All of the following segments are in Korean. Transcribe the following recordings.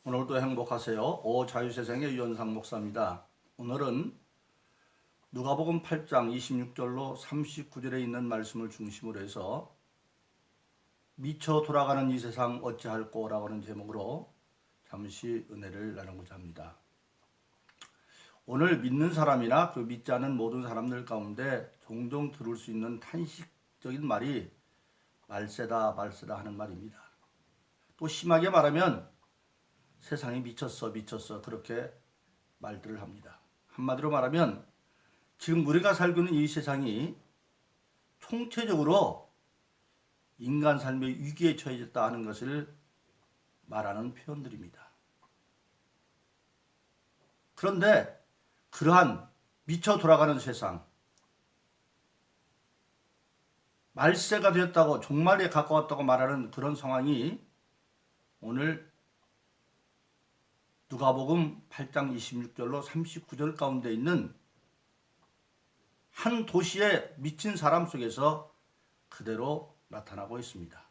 오늘도 행복하세요. 오자유세상의 유현상 목사입니다. 오늘은 누가복음 8장 26절로 39절에 있는 말씀을 중심으로 해서 미쳐 돌아가는 이 세상 어찌할꼬 라고 하는 제목으로 잠시 은혜를 나누고자 합니다. 오늘 믿는 사람이나 그 믿지 않는 모든 사람들 가운데 종종 들을 수 있는 탄식적인 말이 말세다 말세다 하는 말입니다. 또 심하게 말하면 세상이 미쳤어 그렇게 말들을 합니다. 한마디로 말하면 지금 우리가 살고 있는 이 세상이 총체적으로 인간 삶의 위기에 처해졌다 하는 것을 말하는 표현들입니다. 그런데 그러한 미쳐 돌아가는 세상, 말세가 되었다고 종말에 가까웠다고 말하는 그런 상황이 오늘 누가복음 8장 26절로 39절 가운데 있는 한 도시에 미친 사람 속에서 그대로 나타나고 있습니다.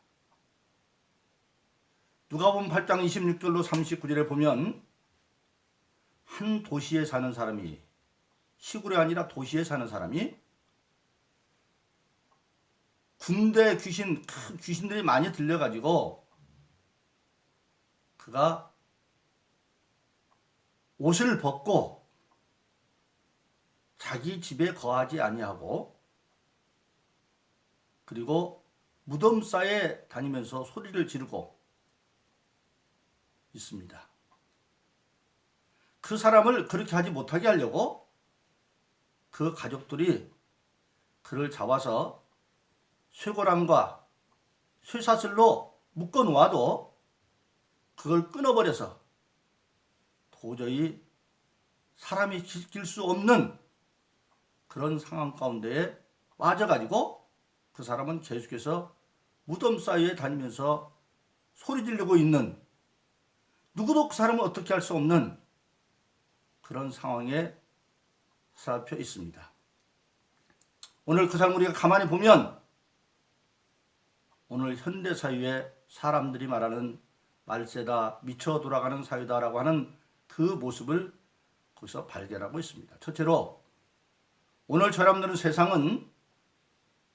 누가복음 8장 26절로 39절에 보면 한 도시에 사는 사람이, 시골이 아니라 도시에 사는 사람이 군대 큰 귀신들이 많이 들려가지고 그가 옷을 벗고 자기 집에 거하지 아니하고 그리고 무덤사에 다니면서 소리를 지르고 있습니다. 그 사람을 그렇게 하지 못하게 하려고 그 가족들이 그를 잡아서 쇠고랑과 쇠사슬로 묶어 놓아도 그걸 끊어버려서 도저히 사람이 지킬 수 없는 그런 상황 가운데에 빠져가지고 그 사람은 계속해서 무덤 사이에 다니면서 소리 지르고 있는, 누구도 그 사람을 어떻게 할 수 없는 그런 상황에 살펴 있습니다. 오늘 그 사람 우리가 가만히 보면 오늘 현대 사회에 사람들이 말하는 말세다, 미쳐 돌아가는 사회다라고 하는 그 모습을 거기서 발견하고 있습니다. 첫째로 오늘 사람들은 세상은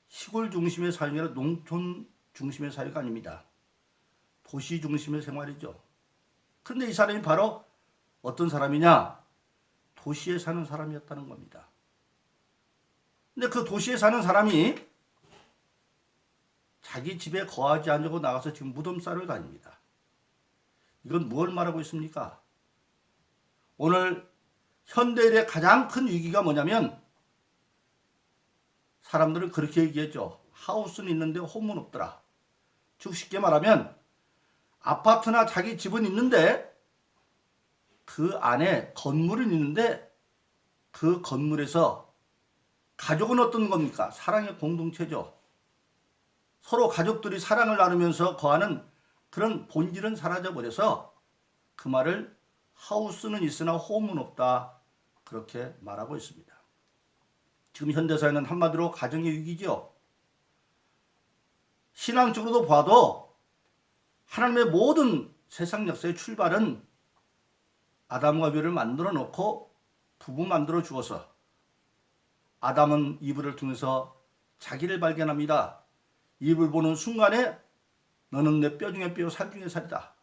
시골 중심의 사회가 아니라 농촌 중심의 사회가 아닙니다. 도시 중심의 생활이죠. 그런데 이 사람이 바로 어떤 사람이냐? 도시에 사는 사람이었다는 겁니다. 근데 그 도시에 사는 사람이 자기 집에 거하지 않으려고 나가서 지금 무덤 싸러 다닙니다. 이건 뭘 말하고 있습니까? 오늘 현대인의 가장 큰 위기가 뭐냐면 사람들은 그렇게 얘기했죠. 하우스는 있는데 홈은 없더라. 즉 쉽게 말하면 아파트나 자기 집은 있는데 그 안에 건물은 있는데 그 건물에서 가족은 어떤 겁니까? 사랑의 공동체죠. 서로 가족들이 사랑을 나누면서 거하는 그런 본질은 사라져버려서 그 말을 하우스는 있으나 홈은 없다 그렇게 말하고 있습니다. 지금 현대사회는 한마디로 가정의 위기죠. 신앙적으로도 봐도 하나님의 모든 세상 역사의 출발은 아담과 하와를 만들어 놓고 부부 만들어 주어서 아담은 이브를 통해서 자기를 발견합니다. 이브를 보는 순간에 너는 내 뼈 중에 뼈 살 중에 살이다.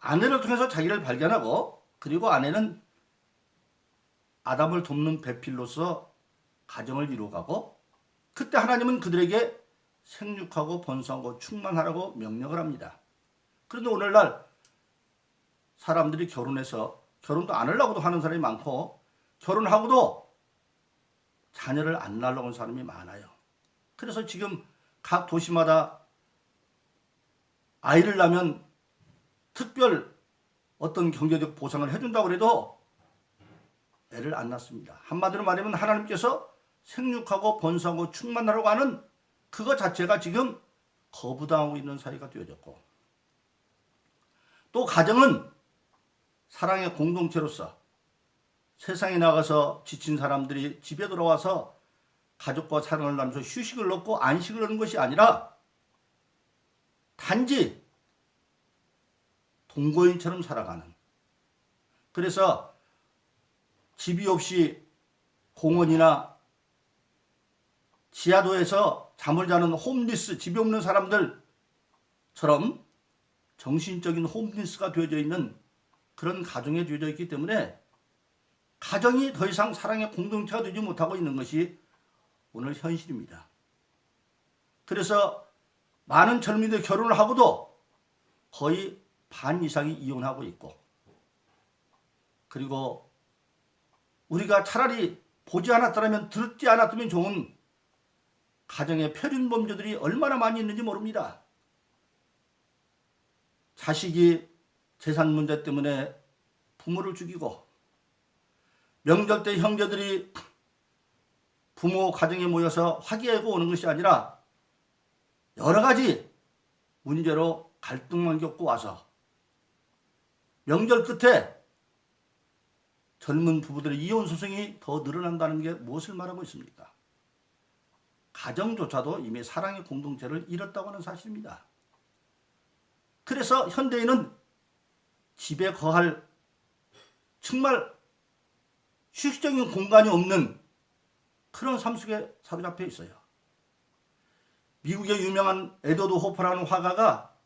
아내를 통해서 자기를 발견하고 그리고 아내는 아담을 돕는 배필로서 가정을 이루어가고 그때 하나님은 그들에게 생육하고 번성하고 충만하라고 명령을 합니다. 그런데 오늘날 사람들이 결혼해서 결혼도 안 하려고도 하는 사람이 많고 결혼하고도 자녀를 안 낳으려고 하는 사람이 많아요. 그래서 지금 각 도시마다 아이를 낳으면 특별 어떤 경제적 보상을 해준다고 해도 애를 안 낳습니다. 한마디로 말하면 하나님께서 생육하고 번성하고 충만하라고 하는 그거 자체가 지금 거부당하고 있는 사회가 되어졌고 또 가정은 사랑의 공동체로서 세상에 나가서 지친 사람들이 집에 돌아와서 가족과 사랑을 나누면서 휴식을 얻고 안식을 얻는 것이 아니라 단지 동거인처럼 살아가는, 그래서 집이 없이 공원이나 지하도에서 잠을 자는 홈리스, 집이 없는 사람들처럼 정신적인 홈리스가 되어져 있는 그런 가정에 되어져 있기 때문에 가정이 더 이상 사랑의 공동체가 되지 못하고 있는 것이 오늘 현실입니다. 그래서 많은 젊은이들 결혼을 하고도 거의 반 이상이 이혼하고 있고, 그리고 우리가 차라리 보지 않았더라면, 듣지 않았다면 좋은 가정의 표륜범죄들이 얼마나 많이 있는지 모릅니다. 자식이 재산 문제 때문에 부모를 죽이고, 명절 때 형제들이 부모 가정에 모여서 화기애애고 오는 것이 아니라 여러 가지 문제로 갈등만 겪고 와서 명절 끝에 젊은 부부들의 이혼 소송이 더 늘어난다는 게 무엇을 말하고 있습니까? 가정조차도 이미 사랑의 공동체를 잃었다고 하는 사실입니다. 그래서 현대인은 집에 거할 정말 휴식적인 공간이 없는 그런 삶 속에 사로잡혀 있어요. 미국의 유명한 에드워드 호퍼라는 화가가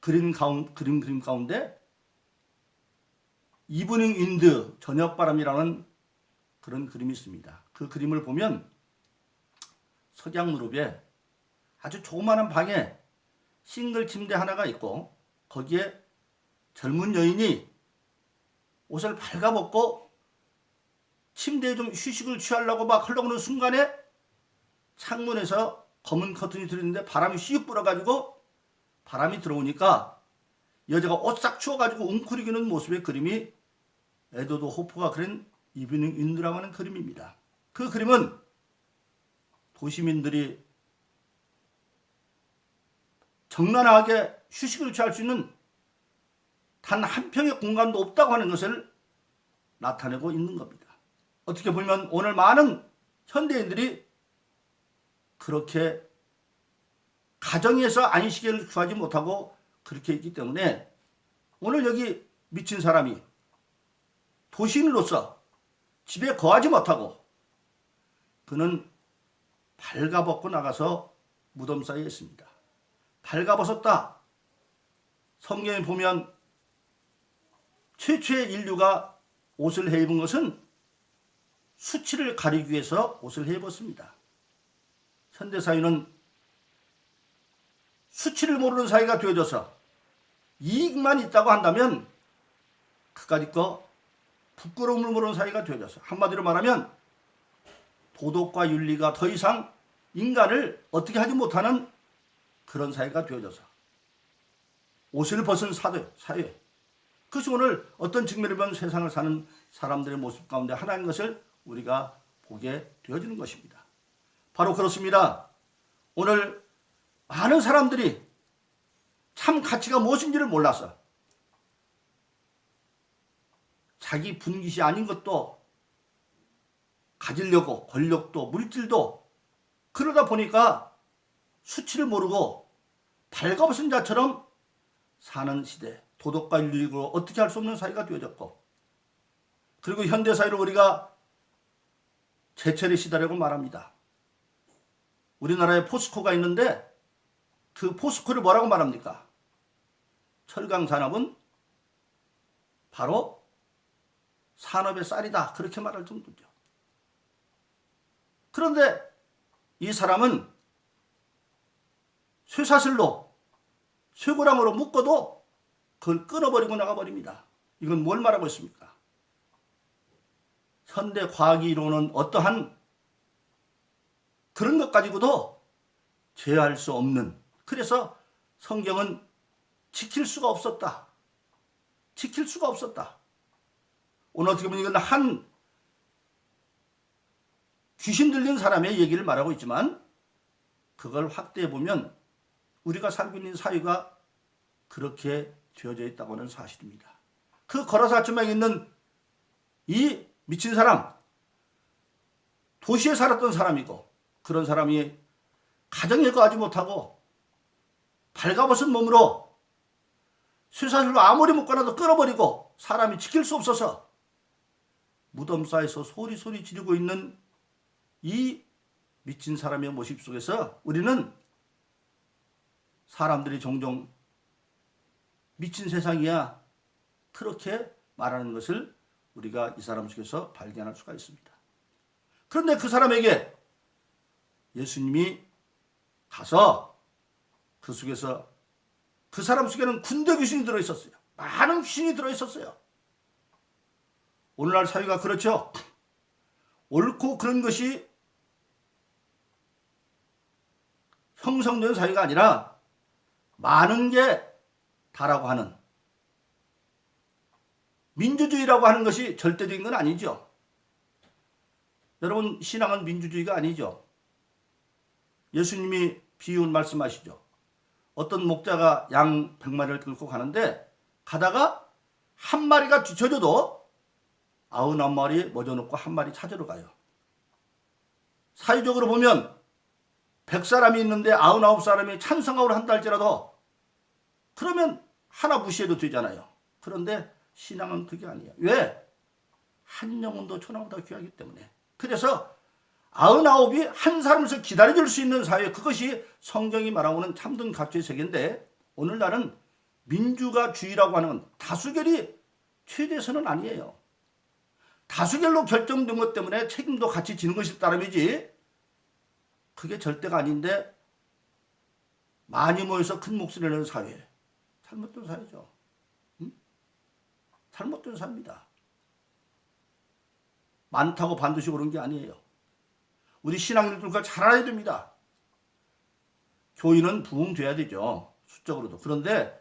그림 가운데 이브닝 윈드, 저녁바람이라는 그런 그림이 있습니다. 그 그림을 보면 석양 무렵에 아주 조그마한 방에 싱글 침대 하나가 있고, 거기에 젊은 여인이 옷을 발가벗고 침대에 좀 휴식을 취하려고 막 하려고 하는 순간에 창문에서 검은 커튼이 들어있는데 바람이 씩 불어가지고, 바람이 들어오니까 여자가 옷 싹 추워가지고 웅크리기는 모습의 그림이 에드워드 호퍼가 그린 이브닝 윈드라고 하는 그림입니다. 그 그림은 도시민들이 적나라하게 휴식을 취할 수 있는 단 한 평의 공간도 없다고 하는 것을 나타내고 있는 겁니다. 어떻게 보면 오늘 많은 현대인들이 그렇게 가정에서 안식을 구하지 못하고 그렇게 있기 때문에 오늘 여기 미친 사람이 도시인으로서 집에 거하지 못하고 그는 발가벗고 나가서 무덤 사이에 있습니다. 발가벗었다. 성경에 보면 최초의 인류가 옷을 해입은 것은 수치를 가리기 위해서 옷을 해입었습니다. 현대사회는 수치를 모르는 사회가 되어져서 이익만 있다고 한다면 그까짓 거 부끄러움을 모르는 사회가 되어져서, 한마디로 말하면 도덕과 윤리가 더 이상 인간을 어떻게 하지 못하는 그런 사회가 되어져서 옷을 벗은 사회, 그것이 오늘 어떤 측면을 보면 세상을 사는 사람들의 모습 가운데 하나인 것을 우리가 보게 되어지는 것입니다. 바로 그렇습니다. 오늘 많은 사람들이 참 가치가 무엇인지를 몰라서 자기 분깃이 아닌 것도 가지려고, 권력도 물질도, 그러다 보니까 수치를 모르고 발가벗은 자처럼 사는 시대, 도덕과 윤리로 어떻게 할 수 없는 사회가 되어졌고, 그리고 현대사회를 우리가 재철의 시대라고 말합니다. 우리나라에 포스코가 있는데 그 포스코를 뭐라고 말합니까? 철강 산업은 바로 산업의 쌀이다, 그렇게 말할 정도죠. 그런데 이 사람은 쇠사슬로, 쇠고랑으로 묶어도 그걸 끊어버리고 나가버립니다. 이건 뭘 말하고 있습니까? 현대 과학이 이루는 어떠한 그런 것 가지고도 제어할 수 없는, 그래서 성경은 지킬 수가 없었다. 지킬 수가 없었다. 오늘 어떻게 보면 이건 한 귀신 들린 사람의 얘기를 말하고 있지만, 그걸 확대해 보면 우리가 살고 있는 사회가 그렇게 되어져 있다고 하는 사실입니다. 그 거라사쯤에 있는 이 미친 사람, 도시에 살았던 사람이고, 그런 사람이 가정에 거하지 못하고 발가벗은 몸으로 쇠사슬로 아무리 묶어놔도 끊어버리고 사람이 지킬 수 없어서 무덤 사이에서 소리 지르고 있는 이 미친 사람의 모습 속에서 우리는 사람들이 종종 미친 세상이야 그렇게 말하는 것을 우리가 이 사람 속에서 발견할 수가 있습니다. 그런데 그 사람에게 예수님이 가서 그 속에서 그 사람 속에는 군대 귀신이 들어있었어요. 많은 귀신이 들어있었어요. 오늘날 사회가 그렇죠. 옳고 그런 것이 형성된 사회가 아니라 많은 게 다라고 하는 민주주의라고 하는 것이 절대적인 건 아니죠. 여러분 신앙은 민주주의가 아니죠. 예수님이 비유 말씀하시죠. 어떤 목자가 양 100마리를 끌고 가는데 가다가 한 마리가 뒤쳐져도 99마리 멎어놓고 한 마리 찾으러 가요. 사회적으로 보면 100사람이 있는데 99사람이 찬성하고 한다 할지라도 그러면 하나 무시해도 되잖아요. 그런데 신앙은 그게 아니에요. 왜? 한 영혼도 천하보다 귀하기 때문에. 그래서 99이 한 사람에서 기다려줄 수 있는 사회, 그것이 성경이 말하고는 참된 가치의 세계인데 오늘날은 민주주의라고 하는 다수결이 최대선은 아니에요. 다수결로 결정된 것 때문에 책임도 같이 지는 것이 따름이지 그게 절대가 아닌데 많이 모여서 큰 목소리를 내는 사회, 잘못된 사회죠. 잘못된 사회입니다. 많다고 반드시 옳은 게 아니에요. 우리 신앙인들과 잘 알아야 됩니다. 교인은 부흥돼야 되죠. 수적으로도. 그런데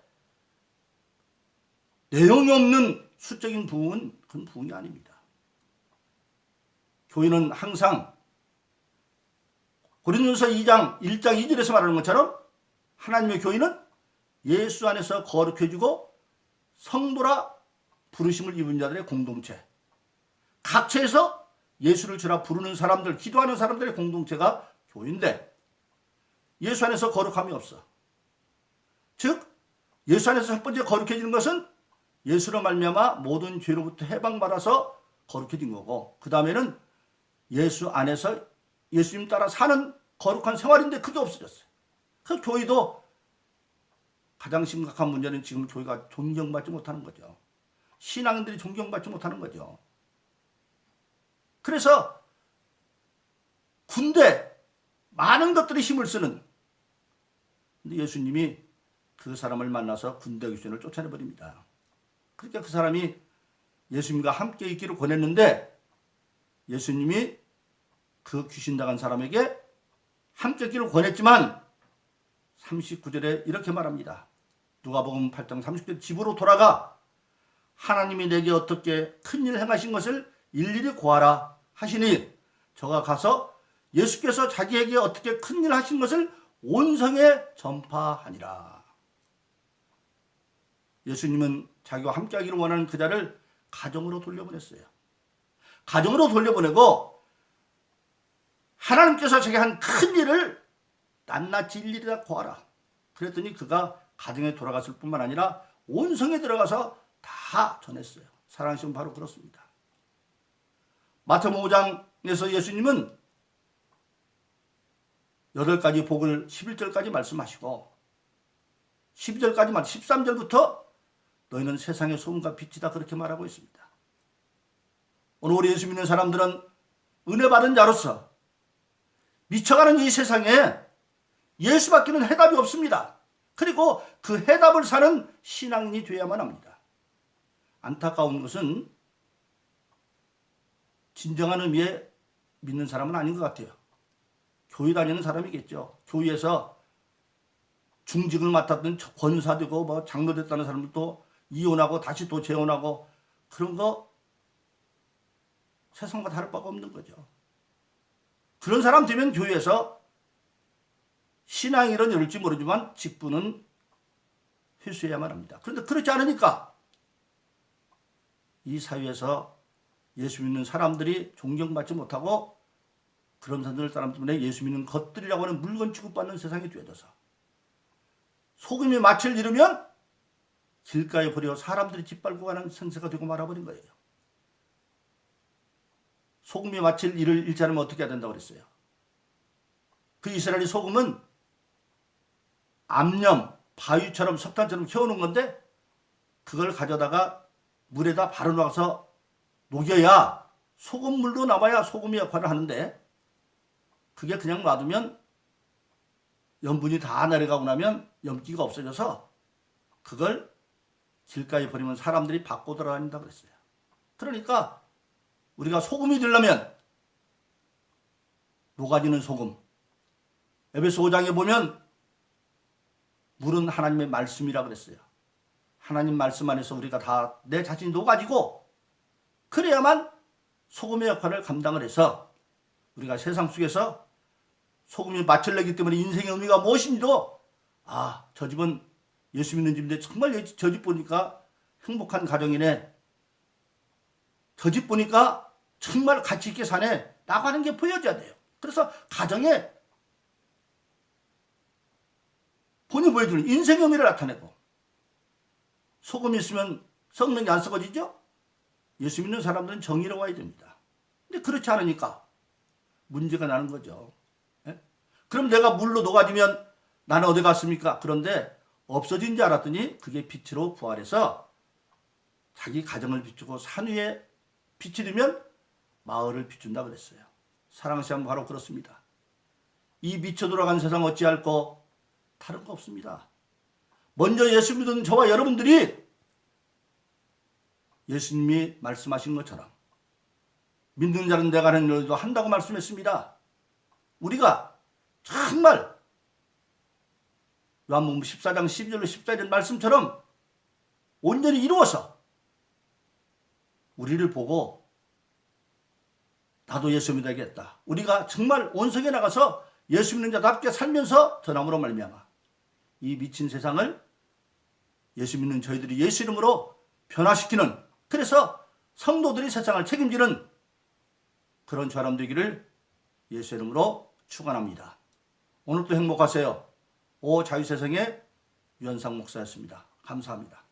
내용이 없는 수적인 부흥은 그건 부흥이 아닙니다. 교인은 항상 고린도전서 1장 2절에서 말하는 것처럼 하나님의 교인은 예수 안에서 거룩해지고 성도라 부르심을 입은 자들의 공동체, 각처에서 예수를 주라 부르는 사람들, 기도하는 사람들의 공동체가 교인데 예수 안에서 거룩함이 없어. 즉 예수 안에서 첫 번째 거룩해지는 것은 예수로 말미암아 모든 죄로부터 해방받아서 거룩해진 거고, 그 다음에는 예수 안에서 예수님 따라 사는 거룩한 생활인데 그게 없어졌어요. 그 교회도 가장 심각한 문제는 지금 교회가 존경받지 못하는 거죠. 신앙인들이 존경받지 못하는 거죠. 그래서 군대 많은 것들이 힘을 쓰는, 근데 예수님이 그 사람을 만나서 군대 귀신을 쫓아내버립니다. 그러니까 그 사람이 예수님과 함께 있기를 권했는데 예수님이 그 귀신 당한 사람에게 함께 있기를 권했지만 39절에 이렇게 말합니다. 누가복음 8장 30절, 집으로 돌아가 하나님이 내게 어떻게 큰일 행하신 것을 일일이 고하라 하시니 저가 가서 예수께서 자기에게 어떻게 큰일 하신 것을 온 성에 전파하니라. 예수님은 자기와 함께하기를 원하는 그 자를 가정으로 돌려보냈어요. 가정으로 돌려보내고 하나님께서 자기 한 큰 일을 낱낱이 일일이 고하라. 그랬더니 그가 가정에 돌아갔을 뿐만 아니라 온 성에 들어가서 다 전했어요. 사랑하시면 바로 그렇습니다. 마태복음 5장에서 예수님은 8가지 복을 11절까지 말씀하시고 12절까지 13절부터 너희는 세상의 소금과 빛이다 그렇게 말하고 있습니다. 오늘 우리 예수 믿는 사람들은 은혜 받은 자로서 미쳐가는 이 세상에 예수밖에는 해답이 없습니다. 그리고 그 해답을 사는 신앙인이 되어야만 합니다. 안타까운 것은 진정한 의미의 믿는 사람은 아닌 것 같아요. 교회 다니는 사람이겠죠. 교회에서 중직을 맡았던 권사되고 뭐 장로 됐다는 사람들도 이혼하고 다시 또 재혼하고 그런 거 세상과 다를 바가 없는 거죠. 그런 사람 되면 교회에서 신앙이란 이럴지 모르지만 직분은 회수해야만 합니다. 그런데 그렇지 않으니까 이 사회에서 예수 믿는 사람들이 존경받지 못하고 그런 사람 때문에 예수 믿는 것들이라고 하는 물건 취급받는 세상이 되어져서 소금이 맛을 잃으면 길가에 버려 사람들이 짓밟고 가는 생세가 되고 말아버린 거예요. 소금이 마칠 일을 잃지 않으면 어떻게 해야 된다고 그랬어요? 그 이스라엘의 소금은 암염, 바위처럼 석탄처럼 키워놓은 건데 그걸 가져다가 물에다 바로 넣어서 녹여야 소금물로 남아야 소금의 역할을 하는데 그게 그냥 놔두면 염분이 다 내려가고 나면 염기가 없어져서 그걸 길가에 버리면 사람들이 받고 돌아다닌다 그랬어요. 그러니까 우리가 소금이 되려면 녹아지는 소금. 에베소 5장에 보면 물은 하나님의 말씀이라 그랬어요. 하나님 말씀 안에서 우리가 다 내 자신이 녹아지고 그래야만 소금의 역할을 감당을 해서 우리가 세상 속에서 소금이 맛을 내기 때문에 인생의 의미가 무엇인지도 저 집은 예수 믿는 집인데 정말 저 집 보니까 행복한 가정이네. 저 집 보니까 정말 가치 있게 사네. 나가는 게 보여져야 돼요. 그래서 가정에 본인이 보여주는 인생의 의미를 나타내고 소금이 있으면 썩는 게 안 썩어지죠? 예수 믿는 사람들은 정의로워야 됩니다. 근데 그렇지 않으니까 문제가 나는 거죠. 예? 그럼 내가 물로 녹아지면 나는 어디 갔습니까? 그런데 없어진 줄 알았더니 그게 빛으로 부활해서 자기 가정을 비추고 산 위에 빛이 되면 마을을 비춘다 그랬어요. 사랑하는 사람 바로 그렇습니다. 이 미쳐 돌아간 세상 어찌할꼬 다른 거 없습니다. 먼저 예수 믿는 저와 여러분들이 예수님이 말씀하신 것처럼 믿는 자는 내가 하는 일도 한다고 말씀했습니다. 우리가 정말 요한복음 14장 12절로 14절 말씀처럼 온전히 이루어서 우리를 보고 나도 예수 믿어야겠다. 우리가 정말 온성에 나가서 예수 믿는 자답게 살면서 전함으로 말미암아 이 미친 세상을 예수 믿는 저희들이 예수 이름으로 변화시키는, 그래서 성도들이 세상을 책임지는 그런 사람 되기를 예수 이름으로 축원합니다. 오늘도 행복하세요. 오 자유세상의 유현상 목사였습니다. 감사합니다.